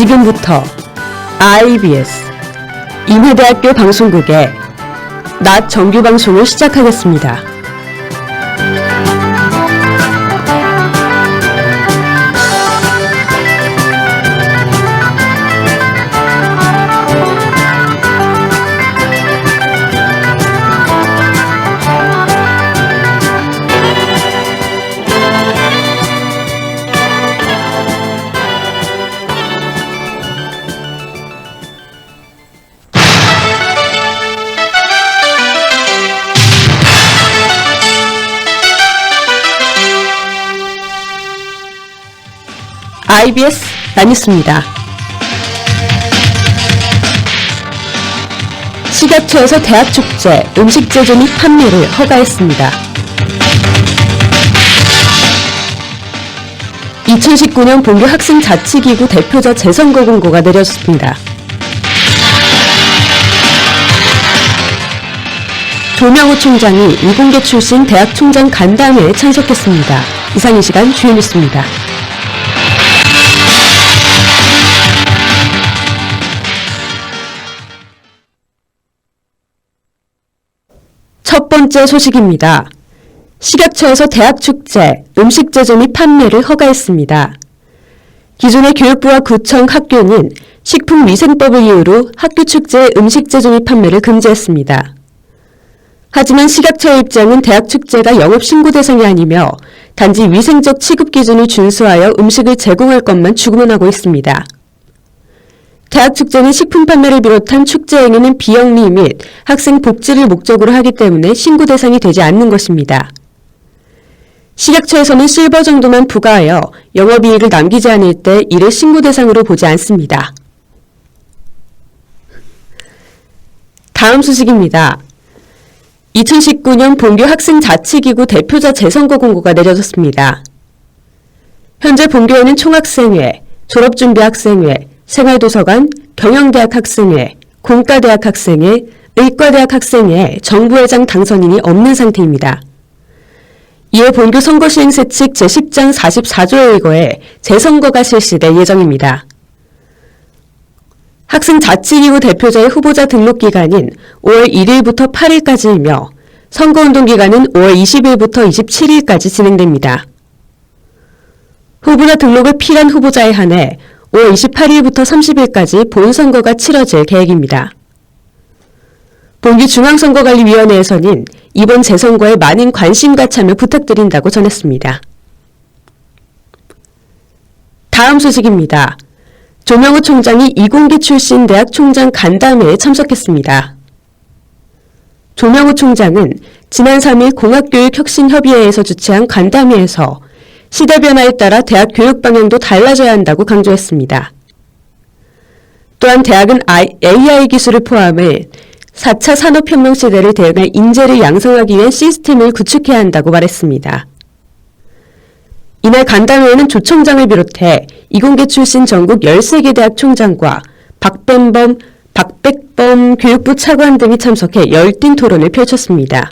지금부터 IBS 인하대학교 방송국의 낮 정규 방송을 시작하겠습니다. IBS 나뉴스입니다. 식약처에서 대학축제, 음식 제조 및 판매를 허가했습니다. 2019년 본교 학생자치기구 대표자 재선거 공고가 내려졌습니다. 조명호 총장이 이공계 출신 대학 총장 간담회에 참석했습니다. 이상 이 시간 주요 뉴스입니다. 첫 번째 소식입니다. 식약처에서 대학축제, 음식 제조 및 판매를 허가했습니다. 기존의 교육부와 구청, 학교는 식품위생법을 이유로 학교축제 음식 제조 및 판매를 금지했습니다. 하지만 식약처의 입장은 대학축제가 영업신고 대상이 아니며 단지 위생적 취급 기준을 준수하여 음식을 제공할 것만 주문하고 있습니다. 대학축제는 식품 판매를 비롯한 축제 행위는 비영리 및 학생 복지를 목적으로 하기 때문에 신고 대상이 되지 않는 것입니다. 식약처에서는 실버 정도만 부과하여 영업이익을 남기지 않을 때 이를 신고 대상으로 보지 않습니다. 다음 소식입니다. 2019년 본교 학생자치기구 대표자 재선거 공고가 내려졌습니다. 현재 본교에는 총학생회, 졸업준비 학생회, 생활도서관, 경영대학 학생회, 공과대학 학생회, 의과대학 학생회 정부회장 당선인이 없는 상태입니다. 이에 본교 선거시행세 측 제10장 44조에 의거해 재선거가 실시될 예정입니다. 학생자치기구 대표자의 후보자 등록 기간은 5월 1일부터 8일까지이며 선거운동 기간은 5월 20일부터 27일까지 진행됩니다. 후보자 등록을 필요한 후보자에 한해 5월 28일부터 30일까지 본선거가 치러질 계획입니다. 본교 중앙선거관리위원회에서는 이번 재선거에 많은 관심과 참여 부탁드린다고 전했습니다. 다음 소식입니다. 조명호 총장이 이공계 출신 대학 총장 간담회에 참석했습니다. 조명호 총장은 지난 3일 공학교육혁신협의회에서 주최한 간담회에서 시대 변화에 따라 대학 교육 방향도 달라져야 한다고 강조했습니다. 또한 대학은 AI 기술을 포함해 4차 산업혁명 시대를 대응할 인재를 양성하기 위한 시스템을 구축해야 한다고 말했습니다. 이날 간담회에는 조 총장을 비롯해 이공계 출신 전국 13개 대학 총장과 박백범 교육부 차관 등이 참석해 열띤 토론을 펼쳤습니다.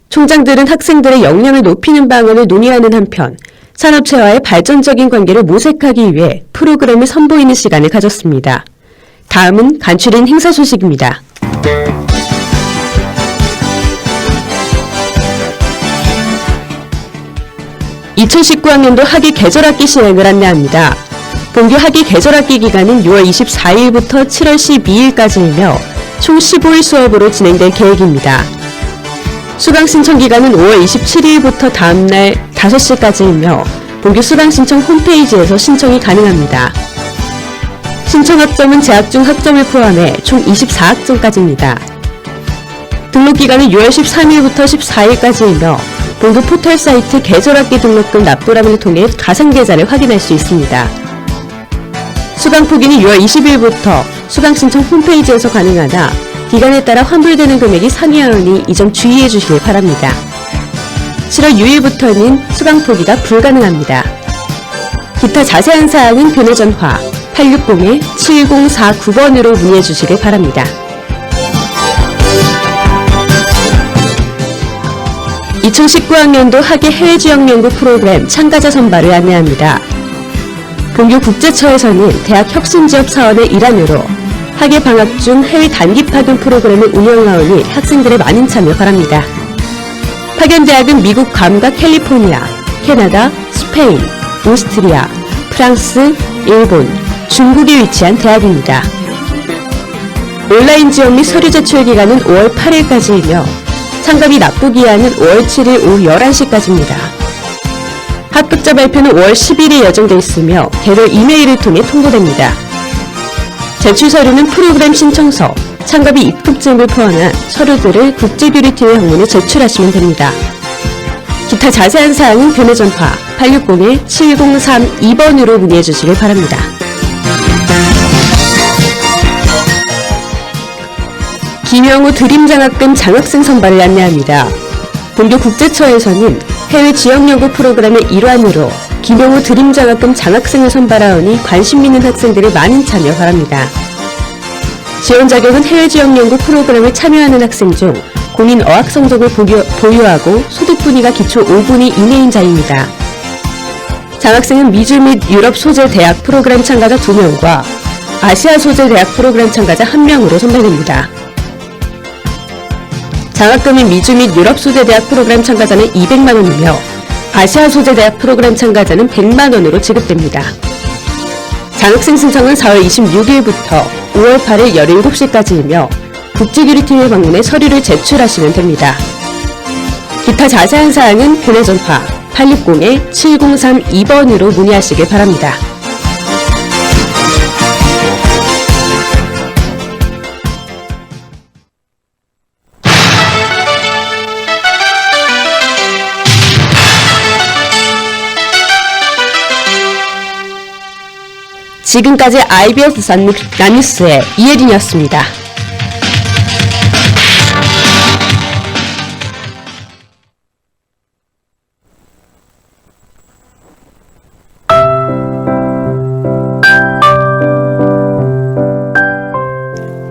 총장들은 학생들의 역량을 높이는 방안을 논의하는 한편 산업체와의 발전적인 관계를 모색하기 위해 프로그램을 선보이는 시간을 가졌습니다. 다음은 간추린 행사 소식입니다. (2019학년도) 학위 개설학기 시행을 안내합니다. 본교 학위 개설학기 기간은 6월 24일부터 7월 12일까지이며 총 15일 수업으로 진행될 계획입니다. 수강 신청 기간은 5월 27일부터 다음날 5시까지이며 본교 수강 신청 홈페이지에서 신청이 가능합니다. 신청 학점은 재학 중 학점을 포함해 총 24학점까지입니다. 등록 기간은 6월 13일부터 14일까지이며 본교 포털 사이트 개설학기 등록금 납부람을 통해 가상계좌를 확인할 수 있습니다. 수강 포기는 6월 20일부터 수강 신청 홈페이지에서 가능하나 기간에 따라 환불되는 금액이 상이하오니 이 점 주의해 주시길 바랍니다. 7월 6일부터는 수강 포기가 불가능합니다. 기타 자세한 사항은 교내 전화 860-7049번으로 문의해 주시길 바랍니다. 2019학년도 학예 해외지역연구 프로그램 참가자 선발을 안내합니다. 본교 국제처에서는 대학 혁신지업 사원의 일환으로 학예 방학 중 해외 단기 파견 프로그램을 운영하오니 학생들의 많은 참여 바랍니다. 파견대학은 미국 괌과 캘리포니아, 캐나다, 스페인, 오스트리아, 프랑스, 일본, 중국에 위치한 대학입니다. 온라인 지원 및 서류 제출 기간은 5월 8일까지이며 참가비 납부 기한은 5월 7일 오후 11시까지입니다. 합격자 발표는 5월 10일에 예정돼 있으며 개별 이메일을 통해 통보됩니다. 제출 서류는 프로그램 신청서, 참가비 입국증을 포함한 서류들을 국제뷰리팀의 항문에 제출하시면 됩니다. 기타 자세한 사항은 교내 전화 860-7032번으로 문의해 주시길 바랍니다. 김영우 드림장학금 장학생 선발을 안내합니다. 본교 국제처에서는 해외 지역연구 프로그램의 일환으로 김영우 드림장학금 장학생을 선발하오니 관심 있는 학생들의 많은 참여 바랍니다. 지원 자격은 해외 지역연구 프로그램에 참여하는 학생 중 공인 어학 성적을 보유하고 소득 분위가 기초 5분위 이내인 자입니다. 장학생은 미주 및 유럽 소재 대학 프로그램 참가자 2명과 아시아 소재 대학 프로그램 참가자 1명으로 선발됩니다. 장학금이 미주 및 유럽 소재 대학 프로그램 참가자는 200만 원이며 아시아 소재 대학 프로그램 참가자는 100만 원으로 지급됩니다. 장학생 신청은 4월 26일부터 5월 8일 17시까지이며 국제교류팀을 방문해 서류를 제출하시면 됩니다. 기타 자세한 사항은 교내 전화 860-7032번으로 문의하시길 바랍니다. 지금까지 IBS 나뉴스의 이혜린이었습니다.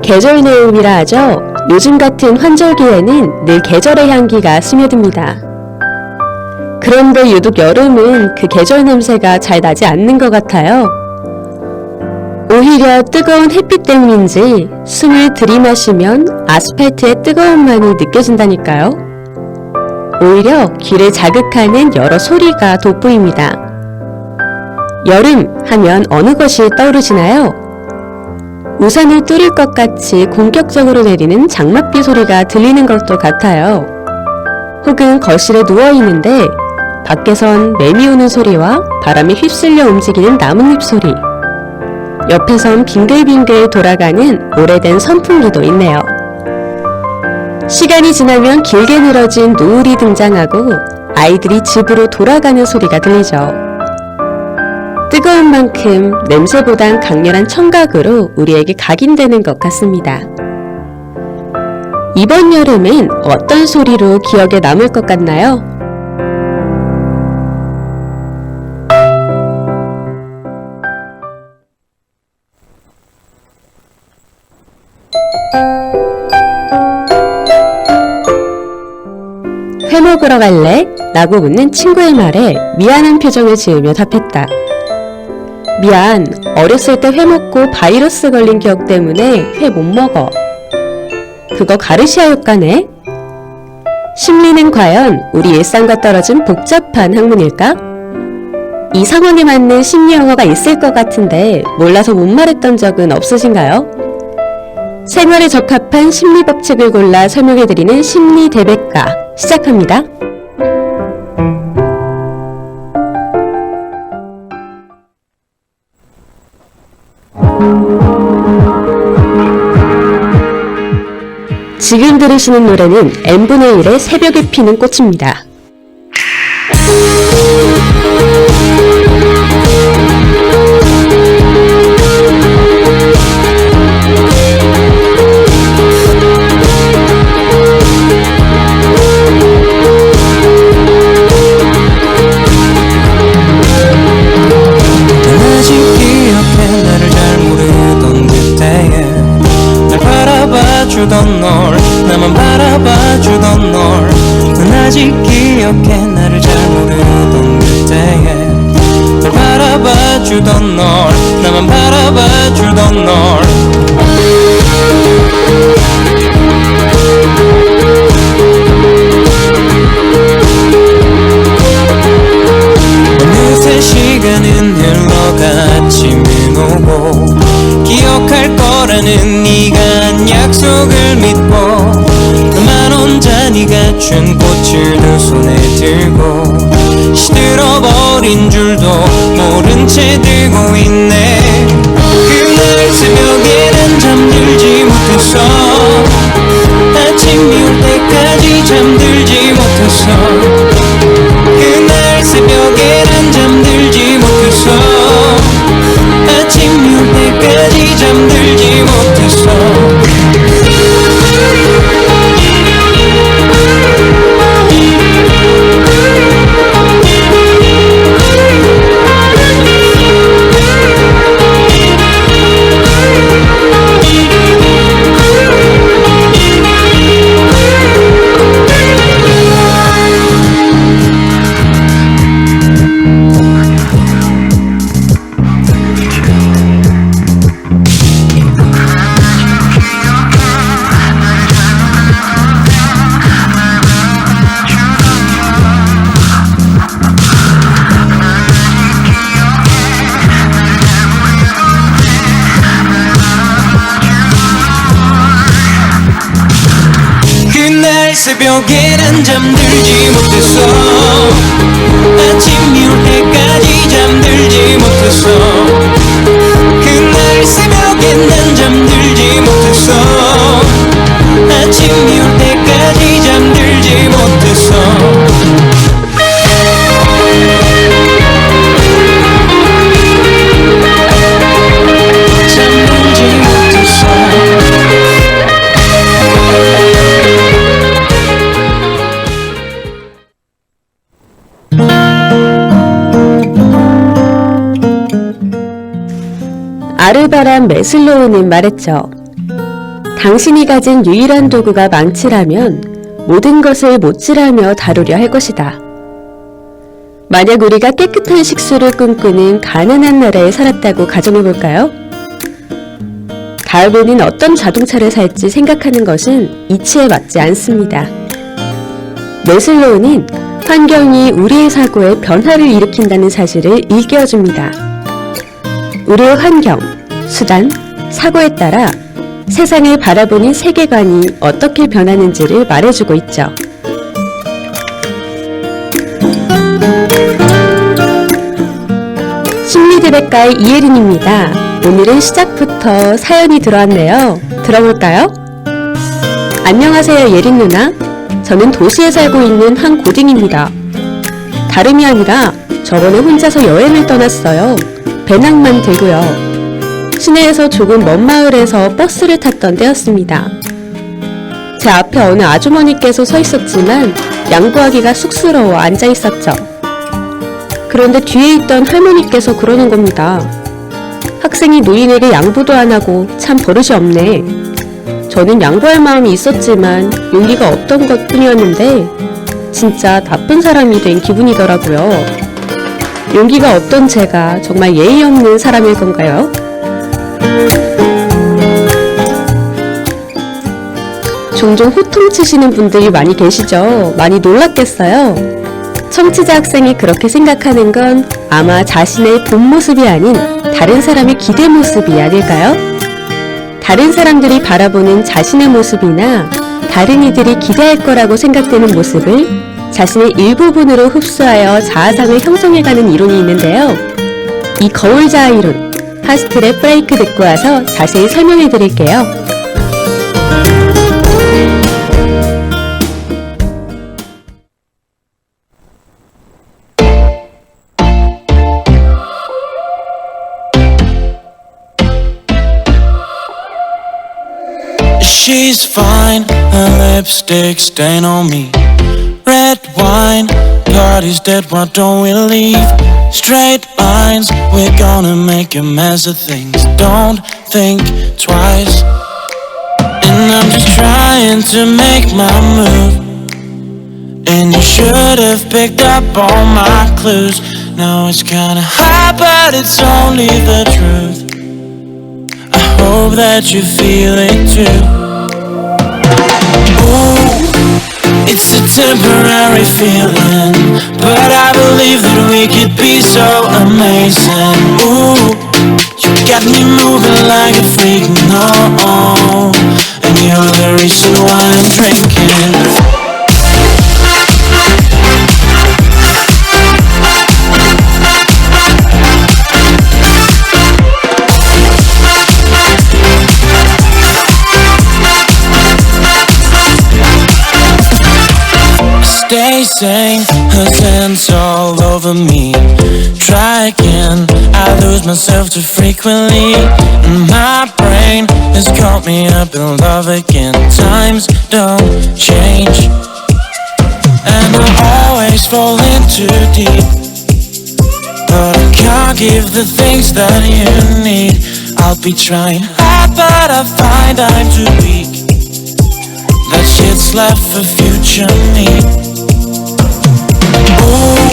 계절 내음이라 하죠. 요즘 같은 환절기에는 늘 계절의 향기가 스며듭니다. 그런데 유독 여름은 그 계절 냄새가 잘 나지 않는 것 같아요. 오히려 뜨거운 햇빛 때문인지 숨을 들이마시면 아스팔트의 뜨거움만이 느껴진다니까요. 오히려 귀를 자극하는 여러 소리가 돋보입니다. 여름 하면 어느 것이 떠오르시나요? 우산을 뚫을 것 같이 공격적으로 내리는 장맛비 소리가 들리는 것도 같아요. 혹은 거실에 누워있는데 밖에선 매미 우는 소리와 바람에 휩쓸려 움직이는 나뭇잎 소리, 옆에선 빙글빙글 돌아가는 오래된 선풍기도 있네요. 시간이 지나면 길게 늘어진 노을이 등장하고 아이들이 집으로 돌아가는 소리가 들리죠. 뜨거운 만큼 냄새보단 강렬한 청각으로 우리에게 각인되는 것 같습니다. 이번 여름은 어떤 소리로 기억에 남을 것 같나요? 회 먹으러 갈래? 라고 묻는 친구의 말에 미안한 표정을 지으며 답했다. 미안, 어렸을 때 회 먹고 바이러스 걸린 기억 때문에 회 못 먹어. 그거 가르시아 효과네? 심리는 과연 우리 일상과 떨어진 복잡한 학문일까? 이 상황에 맞는 심리 용어가 있을 것 같은데 몰라서 못 말했던 적은 없으신가요? 생활에 적합한 심리 법칙을 골라 설명해드리는 심리 대백과 시작합니다. 지금 들으시는 노래는 n분의 1의 새벽에 피는 꽃입니다. 주던 널 나만 바라봐주던 널 난 아직 기억해 나를 잘 모르던 그때에 널 바라봐 바라봐주던 널 나만 바라봐주던 널 어느새 시간은 흘러가 아침은 오고 기억할 거라는 네가 한 약속을 믿고 나만 혼자 네가 준 꽃을 두 손에 들고 시들어버린 줄도 모른 채 들고 있네 그날 새벽에 난 잠들지 못했어 아침이 올 때까지 잠들지 못했어 그날 새벽에 난 잠들지 못했어 아침이 올 때까지 잠들지 못했어 새벽에 난 잠들지 못했어 아침이 올 때까지 잠들지 못했어 그날 새벽에 난 잠들지 못했어 아침이 올 때까지 잠들지 못했어 아르바람 메슬로우는 말했죠. 당신이 가진 유일한 도구가 망치라면 모든 것을 못질하며 다루려 할 것이다. 만약 우리가 깨끗한 식수를 꿈꾸는 가난한 나라에 살았다고 가정해볼까요? 다음에는 어떤 자동차를 살지 생각하는 것은 이치에 맞지 않습니다. 메슬로우는 환경이 우리의 사고에 변화를 일으킨다는 사실을 일깨워줍니다. 우리의 환경, 수단, 사고에 따라 세상을 바라보는 세계관이 어떻게 변하는지를 말해주고 있죠. 심리드백가의 이혜린입니다. 오늘은 시작부터 사연이 들어왔네요. 들어볼까요? 안녕하세요, 예린 누나. 저는 도시에 살고 있는 한 고딩입니다. 다름이 아니라 저번에 혼자서 여행을 떠났어요. 배낭만 들고요. 시내에서 조금 먼 마을에서 버스를 탔던 때였습니다. 제 앞에 어느 아주머니께서 서 있었지만 양보하기가 쑥스러워 앉아 있었죠. 그런데 뒤에 있던 할머니께서 그러는 겁니다. 학생이 노인에게 양보도 안 하고 참 버릇이 없네. 저는 양보할 마음이 있었지만 용기가 없던 것 뿐이었는데 진짜 나쁜 사람이 된 기분이더라고요. 용기가 없던 제가 정말 예의 없는 사람일 건가요? 종종 호통치시는 분들이 많이 계시죠? 많이 놀랐겠어요? 청취자 학생이 그렇게 생각하는 건 아마 자신의 본 모습이 아닌 다른 사람의 기대 모습이 아닐까요? 다른 사람들이 바라보는 자신의 모습이나 다른 이들이 기대할 거라고 생각되는 모습을 자신의 일부분으로 흡수하여 자아상을 형성해가는 이론이 있는데요. 이 거울자아 이론, 하스틀의 브레이크 듣고 와서 자세히 설명해 드릴게요. She's fine, her lipstick stain on me. Red wine, party's dead, why don't we leave? Straight lines, we're gonna make a mess of things. Don't think twice. And I'm just trying to make my move. And you should have picked up all my clues. Know it's kinda hard, but it's only the truth. I hope that you feel it too. Ooh, it's a temporary feeling, but I believe that we could be so amazing. Ooh, you got me moving like a freak, no, and you're the reason why I'm drinking. Stay sane, her hands all over me. Try again, I lose myself too frequently, and my brain has caught me up in love again. Times don't change, and I always fall in too deep, but I can't give the things that you need. I'll be trying hard, but I find I'm too weak. That shit's left for future me. Ooh,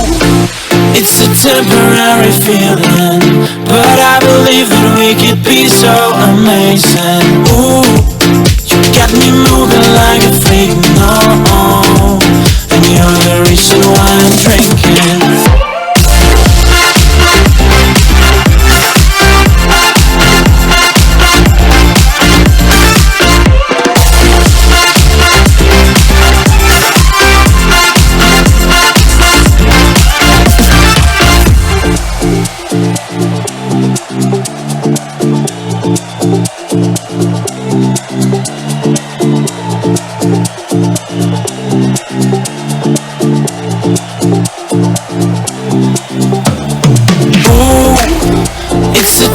it's a temporary feeling, but I believe that we could be so amazing. Ooh, you got me moving like a freak, no, and you're the reason why I'm drinking.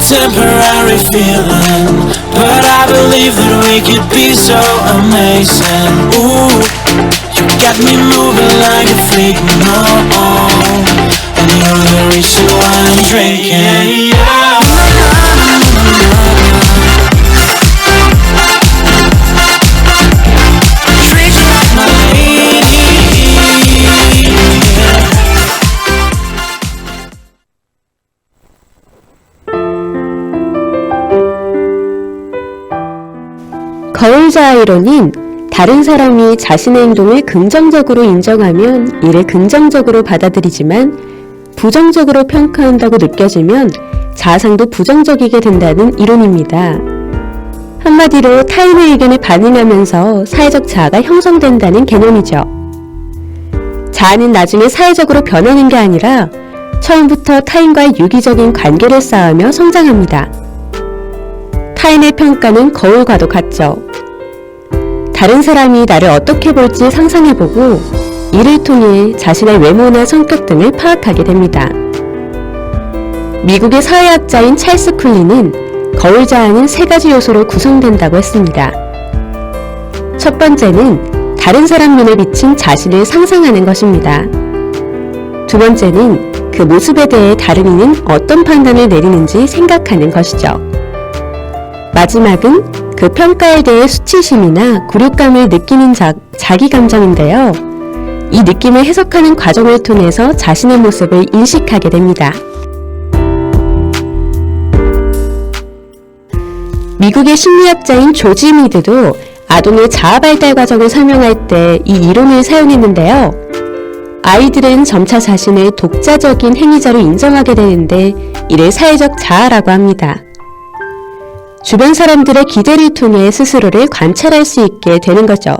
Temporary feeling, but I believe that we could be so amazing. Ooh, you got me moving like a freak, no, and you're the reason why I'm drinking. Drinking my lady. 거울자아이론은 다른 사람이 자신의 행동을 긍정적으로 인정하면 이를 긍정적으로 받아들이지만 부정적으로 평가한다고 느껴지면 자상도 부정적이게 된다는 이론입니다. 한마디로 타인의 의견에 반응하면서 사회적 자아가 형성된다는 개념이죠. 자아는 나중에 사회적으로 변하는 게 아니라 처음부터 타인과의 유기적인 관계를 쌓으며 성장합니다. 타인의 평가는 거울과도 같죠. 다른 사람이 나를 어떻게 볼지 상상해보고 이를 통해 자신의 외모나 성격 등을 파악하게 됩니다. 미국의 사회학자인 찰스 쿨리는 거울 자아는 3가지 요소로 구성된다고 했습니다. 첫 번째는 다른 사람 눈에 비친 자신을 상상하는 것입니다. 두 번째는 그 모습에 대해 다른 이는 어떤 판단을 내리는지 생각하는 것이죠. 마지막은 그 평가에 대해 수치심이나 굴욕감을 느끼는 자기 감정인데요. 이 느낌을 해석하는 과정을 통해서 자신의 모습을 인식하게 됩니다. 미국의 심리학자인 조지 미드도 아동의 자아 발달 과정을 설명할 때 이 이론을 사용했는데요. 아이들은 점차 자신을 독자적인 행위자로 인정하게 되는데 이를 사회적 자아라고 합니다. 주변 사람들의 기대를 통해 스스로를 관찰할 수 있게 되는 거죠.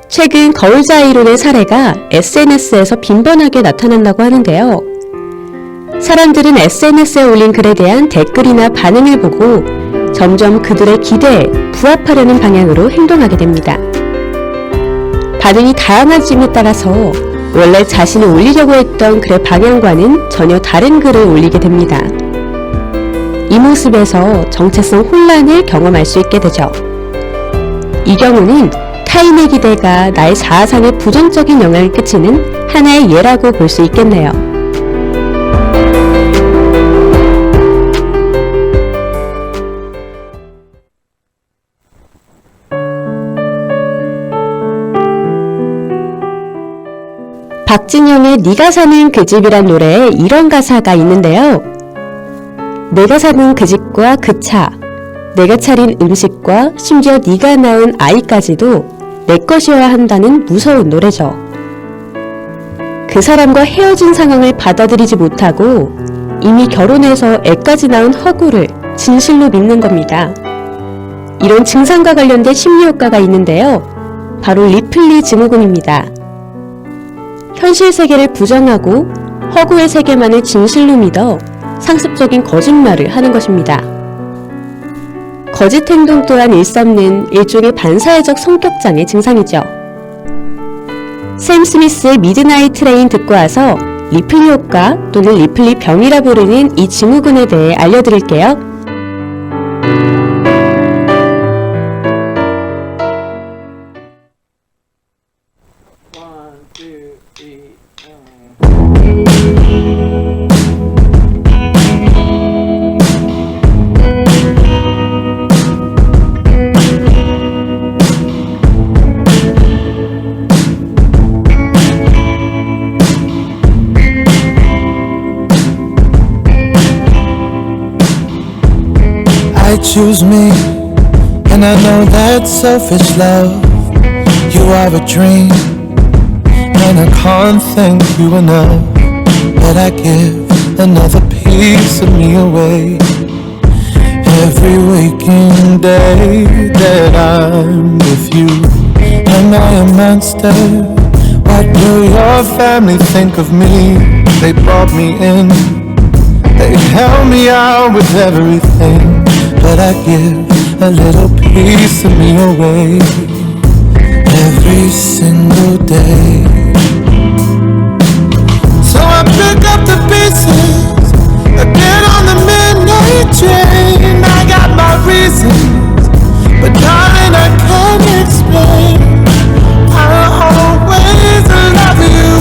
최근 거울자아 이론의 사례가 SNS에서 빈번하게 나타난다고 하는데요. 사람들은 SNS에 올린 글에 대한 댓글이나 반응을 보고 점점 그들의 기대에 부합하려는 방향으로 행동하게 됩니다. 반응이 다양해짐에 따라서 원래 자신이 올리려고 했던 글의 방향과는 전혀 다른 글을 올리게 됩니다. 이 모습에서 정체성 혼란을 경험할 수 있게 되죠. 이 경우는 타인의 기대가 나의 자아상에 부정적인 영향을 끼치는 하나의 예라고 볼 수 있겠네요. 박진영의 네가 사는 그 집이란 노래에 이런 가사가 있는데요. 내가 사는 그 집과 그 차, 내가 차린 음식과 심지어 네가 낳은 아이까지도 내 것이어야 한다는 무서운 노래죠. 그 사람과 헤어진 상황을 받아들이지 못하고 이미 결혼해서 애까지 낳은 허구를 진실로 믿는 겁니다. 이런 증상과 관련된 심리효과가 있는데요. 바로 리플리 증후군입니다. 현실 세계를 부정하고 허구의 세계만을 진실로 믿어 상습적인 거짓말을 하는 것입니다. 거짓 행동 또한 일삼는 일종의 반사회적 성격장애 증상이죠. 샘 스미스의 미드나잇 트레인 듣고 와서 리플리 효과 또는 리플리 병이라 부르는 이 증후군에 대해 알려드릴게요. I choose me, and I know that's selfish love. You are a dream, and I can't thank you enough. But I give another piece of me away every waking day that I'm with you. Am I a monster? What will your family think of me? They brought me in, they held me out with everything. But I give a little piece of me away every single day. So I pick up the pieces, I get on the midnight train. I got my reasons, but darling, I can't explain. I'll always love you,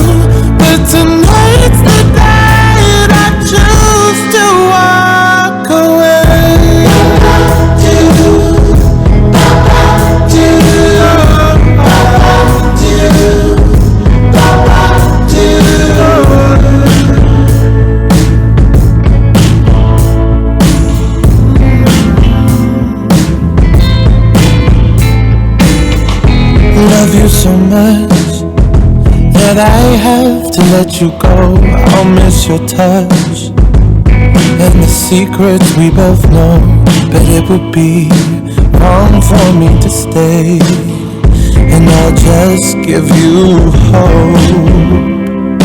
but tonight's the night I choose to walk away. Love you so much that I have to let you go. I'll miss your touch and the secrets we both know. But it would be wrong for me to stay, and I'll just give you hope.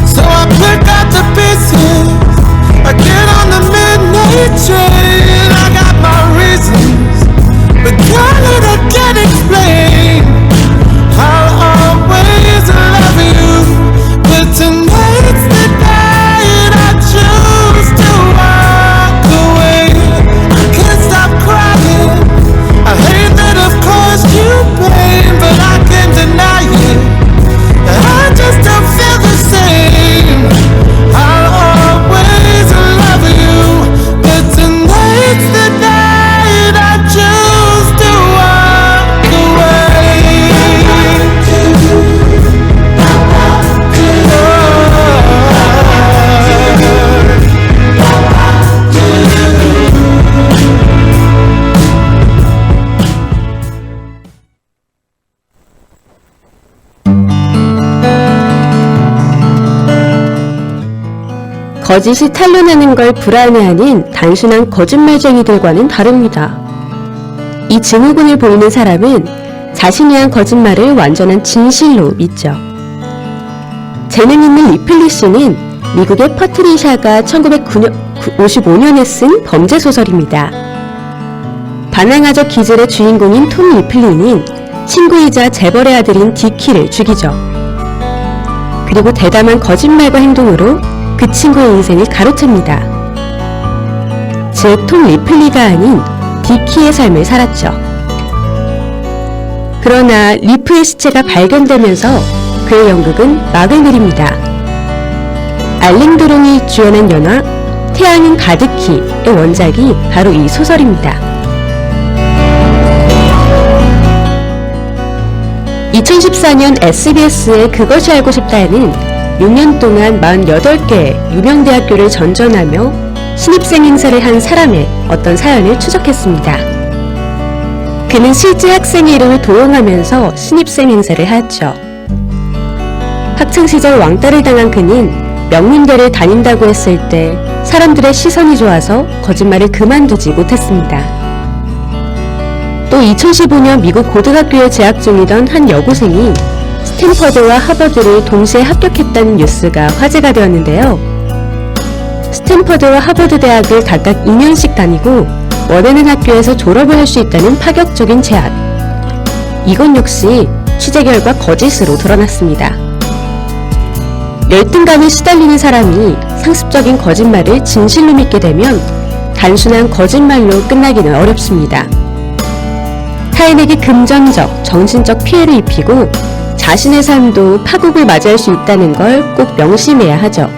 So I pick up the pieces, I get on the midnight train. I got my reasons, but darling, I can't explain. I'll always love you, but tonight's the night I choose to walk away. I can't stop crying, I hate that I've caused you pain, but I can't deny it, I just don't feel the same. I'll always love you, but tonight's the night I choose to walk away. 거짓이 탄로나는 걸 불안해하는 단순한 거짓말쟁이들과는 다릅니다. 이 증후군을 보이는 사람은 자신이 한 거짓말을 완전한 진실로 믿죠. 재능 있는 리플리 씨는 미국의 퍼트리샤가 1955년에 쓴 범죄 소설입니다. 반항아적 기절의 주인공인 톰 리플리는 친구이자 재벌의 아들인 디키를 죽이죠. 그리고 대담한 거짓말과 행동으로 그 친구의 인생을 가로챕니다. 즉, 톰 리플리가 아닌 디키의 삶을 살았죠. 그러나 리프의 시체가 발견되면서 그의 연극은 막을 내립니다. 알랭드롱이 주연한 영화 태양은 가득히의 원작이 바로 이 소설입니다. 2014년 SBS의 그것이 알고 싶다에는 6년 동안 48개의 유명 대학교를 전전하며 신입생 행사를 한 사람의 어떤 사연을 추적했습니다. 그는 실제 학생의 이름을 도용하면서 신입생 행사를 하였죠. 학창시절 왕따를 당한 그는 명문대를 다닌다고 했을 때 사람들의 시선이 좋아서 거짓말을 그만두지 못했습니다. 또 2015년 미국 고등학교에 재학 중이던 한 여고생이 스탠퍼드와 하버드를 동시에 합격했다는 뉴스가 화제가 되었는데요. 스탠퍼드와 하버드 대학을 각각 2년씩 다니고 원하는 학교에서 졸업을 할 수 있다는 파격적인 제안. 이건 역시 취재 결과 거짓으로 드러났습니다. 열등감에 시달리는 사람이 상습적인 거짓말을 진실로 믿게 되면 단순한 거짓말로 끝나기는 어렵습니다. 타인에게 금전적, 정신적 피해를 입히고 자신의 삶도 파국을 맞이할 수 있다는 걸 꼭 명심해야 하죠.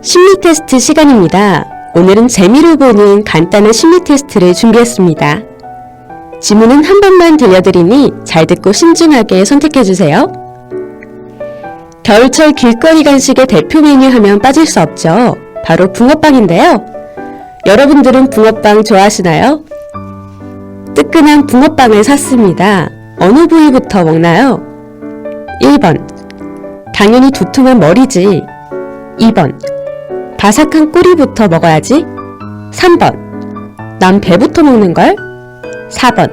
심리 테스트 시간입니다. 오늘은 재미로 보는 간단한 심리 테스트를 준비했습니다. 지문은 한 번만 들려드리니 잘 듣고 신중하게 선택해주세요. 겨울철 길거리 간식의 대표 메뉴 하면 빠질 수 없죠. 바로 붕어빵인데요. 여러분들은 붕어빵 좋아하시나요? 뜨끈한 붕어빵을 샀습니다. 어느 부위부터 먹나요? 1번 당연히 두툼한 머리지. 2번 바삭한 꼬리부터 먹어야지. 3번 난 배부터 먹는걸? 4번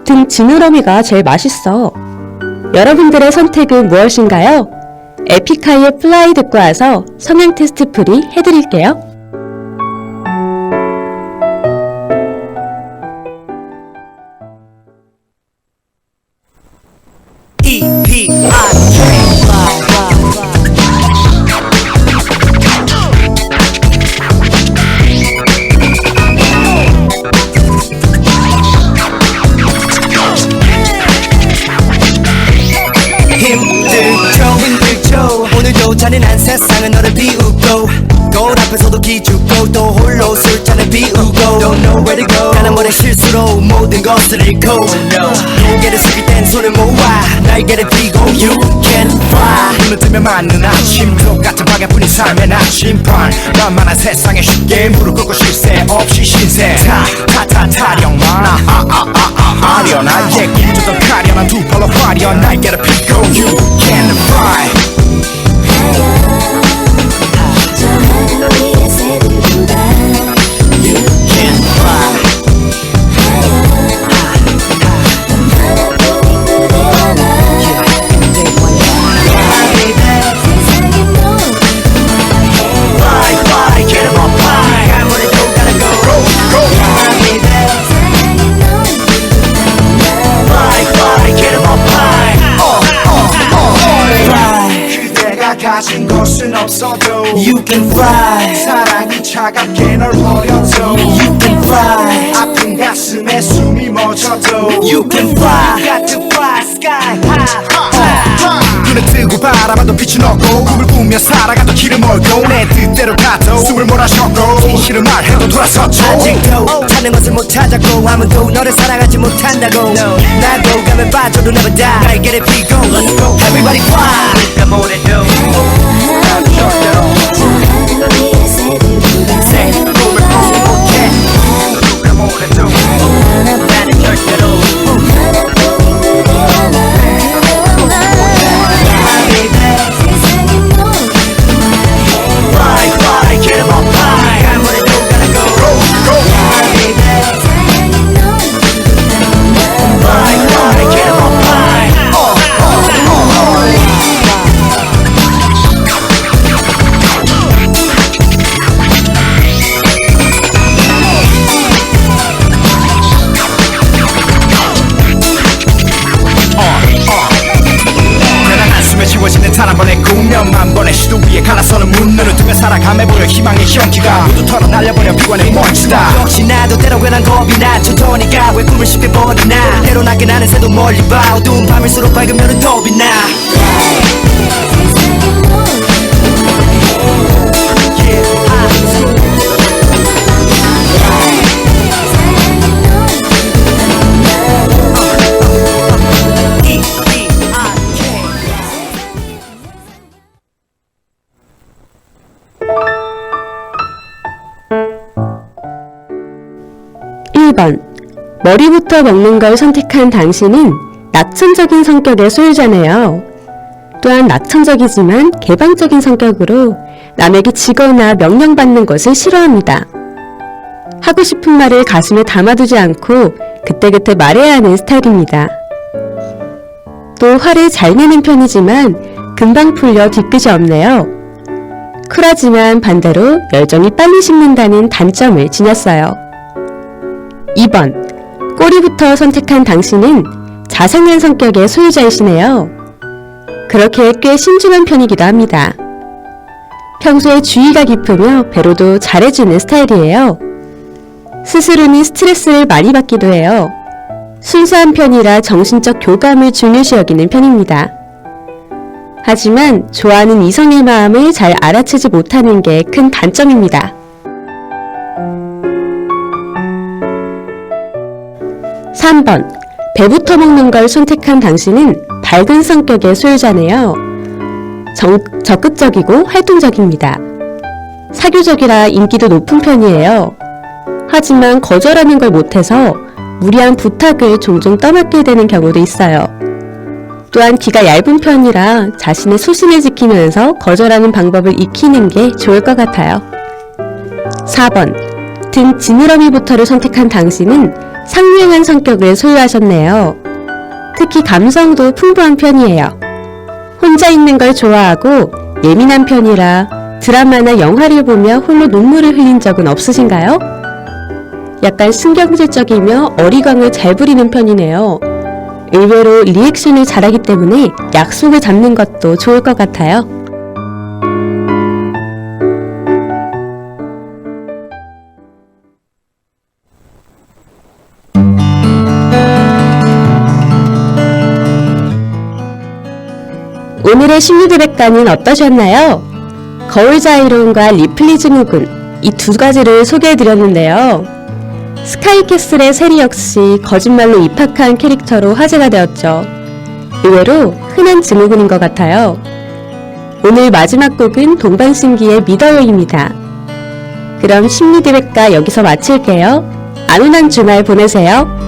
등 지느러미가 제일 맛있어. 여러분들의 선택은 무엇인가요? 에픽하이의 플라이 듣고 와서 성향 테스트 풀이 해드릴게요. 오늘도 잔인한 세상은 너를 비웃고 거울 앞에서도 기죽고 또 홀로 술잔을 비우고 Don't know where to go 나는 머리 실수로 모든 것을 잃고 고개를 숙일 땐 손을 모아 날개를 펴고 You can fly 눈을 뜨면 맞는 아침 똑같은 방향뿐인 삶의 나침반 만만한 세상에 쉽게 무릎 꿇고 쉴 새 없이 신세 타령만 아련한 얘기 주던 가련한 두 팔로 화려한 날개를 펴고 You can fly 가진 것은 없어도 You can fly 사랑이 차갑게 널 버려도 You can fly 아픈 가슴에 숨이 멎어도 You can fly Got to fly sky high 눈을 뜨고 바라봐도 빛이 없고 꿈을 꾸며 살아가도 길을 멀고 내 뜻대로 가도 숨을 몰아쉬고 진실을 말해도 돌아섰죠 아직도 찾는 것을 못 찾았고 아무도 너를 사랑하지 못한다고 나도 가면 빠져도 never die 날개를 펴고 Let's go Everybody fly 내가 뭐래도 난 절대로 새 꿈을 꾸지 못해 누가 뭐래도 나는 절대로 Fly, fly, get 'em up high 아무래도 gotta go Go, Fly, fly, get 'em up high 지워지는 단 한 번의 꿈 만 번의 시도 위에 갈라서는 문 눈을 뜨면 살아감에 보여 희망의 향기가 모두 털어 날려버려 비관의 먼지다 역시 나도 때로 괜한 겁이 나 초토니까 왜 꿈을 쉽게 버리나 때로 낮게 나는 새도 멀리 봐 어두운 밤일수록 밝은 별은 더 빛나 11번. 머리부터 먹는 걸 선택한 당신은 낙천적인 성격의 소유자네요. 또한 낙천적이지만 개방적인 성격으로 남에게 지거나 명령받는 것을 싫어합니다. 하고 싶은 말을 가슴에 담아두지 않고 그때그때 말해야 하는 스타일입니다. 또 화를 잘 내는 편이지만 금방 풀려 뒤끝이 없네요. 쿨하지만 반대로 열정이 빨리 식는다는 단점을 지녔어요. 2번. 꼬리부터 선택한 당신은 자상한 성격의 소유자이시네요. 그렇게 꽤 신중한 편이기도 합니다. 평소에 주의가 깊으며 배려도 잘해주는 스타일이에요. 스스로는 스트레스를 많이 받기도 해요. 순수한 편이라 정신적 교감을 중요시 여기는 편입니다. 하지만 좋아하는 이성의 마음을 잘 알아채지 못하는 게 큰 단점입니다. 3번. 배부터 먹는 걸 선택한 당신은 밝은 성격의 소유자네요. 적극적이고 활동적입니다. 사교적이라 인기도 높은 편이에요. 하지만 거절하는 걸 못해서 무리한 부탁을 종종 떠맡게 되는 경우도 있어요. 또한 귀가 얇은 편이라 자신의 소신을 지키면서 거절하는 방법을 익히는 게 좋을 것 같아요. 4번. 등 지느러미부터를 선택한 당신은 상냥한 성격을 소유하셨네요. 특히 감성도 풍부한 편이에요. 혼자 있는 걸 좋아하고 예민한 편이라 드라마나 영화를 보며 홀로 눈물을 흘린 적은 없으신가요? 약간 신경질적이며 어리광을 잘 부리는 편이네요. 의외로 리액션을 잘하기 때문에 약속을 잡는 것도 좋을 것 같아요. 오늘의 심리대백과는 어떠셨나요? 거울자이론과 리플리 증후군, 이 두 가지를 소개해드렸는데요. 스카이캐슬의 세리 역시 거짓말로 입학한 캐릭터로 화제가 되었죠. 의외로 흔한 증후군인 것 같아요. 오늘 마지막 곡은 동방신기의 믿어요입니다. 그럼 심리대백과 여기서 마칠게요. 안온한 주말 보내세요.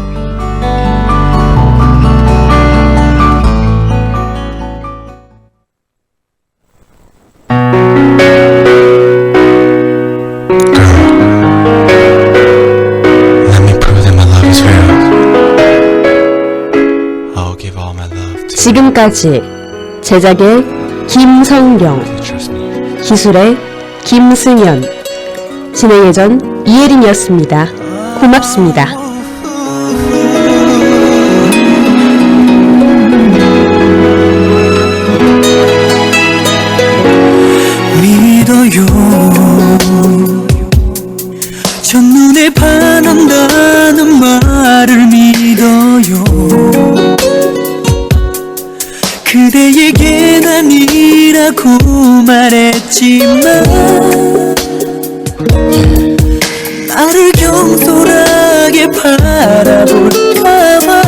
지금까지 제작의 김성경, 기술의 김승현, 진행의 전 이혜린이었습니다. 고맙습니다. 믿어요. 첫눈에 반한다는 말을 믿어요. 그대에겐 아니라고 말했지만 나를 경솔하게 바라볼까봐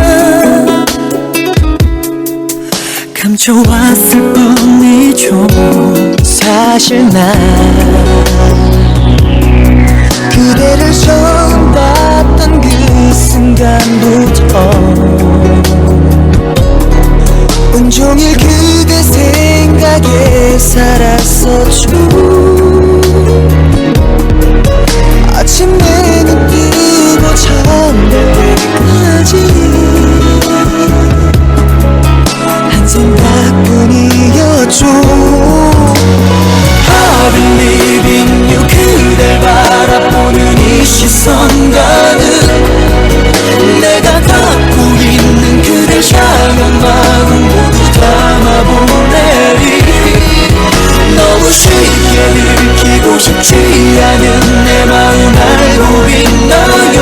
감춰왔을 뿐이죠. 사실 난 그대를 처음 봤던 그 순간부터 온종일 그대 생각에 살았었죠. 아침 내 눈 뜨고 잠들 때까지 한 생각뿐이었죠. I've been leaving you. 그댈 바라보는 이 시선과는 내가 갖고 있는 그댈 향한 마음 모두 담아보내리. 너무 쉽게 들키고 싶지 않은 내 마음 알고 있나요?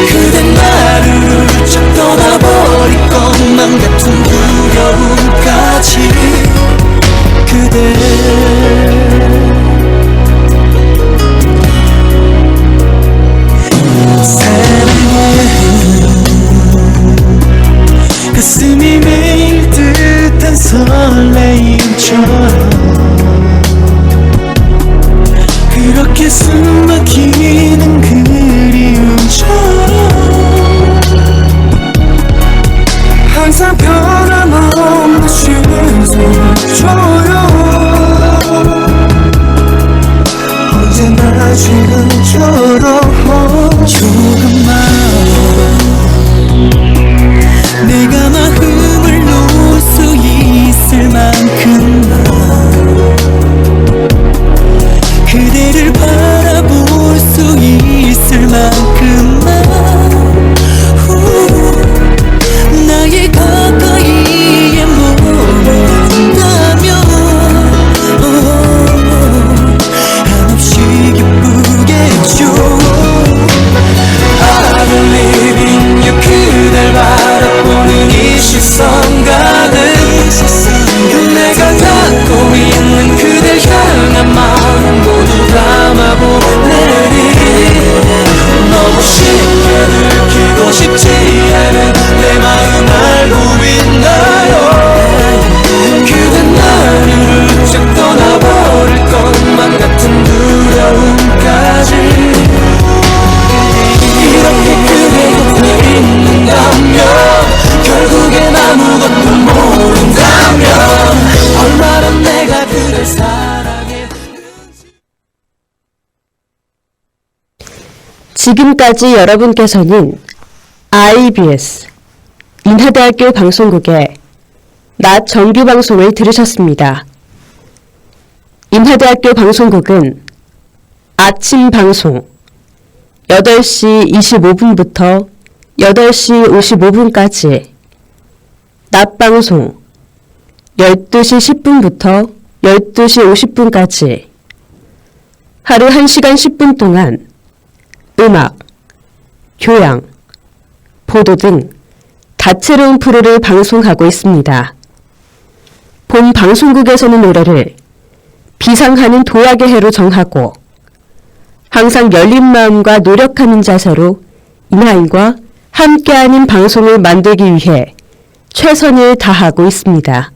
그댄 나를 훌쩍 떠나버릴 것만 같은 두려움까지. 그대 가슴이 매일 듯한 설레임처럼 그렇게 숨막히는 그리움처럼 지금까지 여러분께서는 IBS 인하대학교 방송국의 낮 정규 방송을 들으셨습니다. 인하대학교 방송국은 아침 방송 8시 25분부터 8시 55분까지, 낮 방송 12시 10분부터 12시 50분까지 하루 1시간 10분 동안 음악, 교양, 보도 등 다채로운 프로를 방송하고 있습니다. 본 방송국에서는 노래를 비상하는 도약의 해로 정하고 항상 열린 마음과 노력하는 자세로 인하인과 함께하는 방송을 만들기 위해 최선을 다하고 있습니다.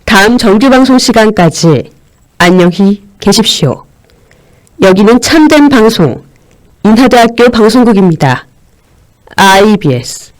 다음 정규방송 시간까지 안녕히 계십시오. 여기는 참된 방송 인하대학교 방송국입니다. IBS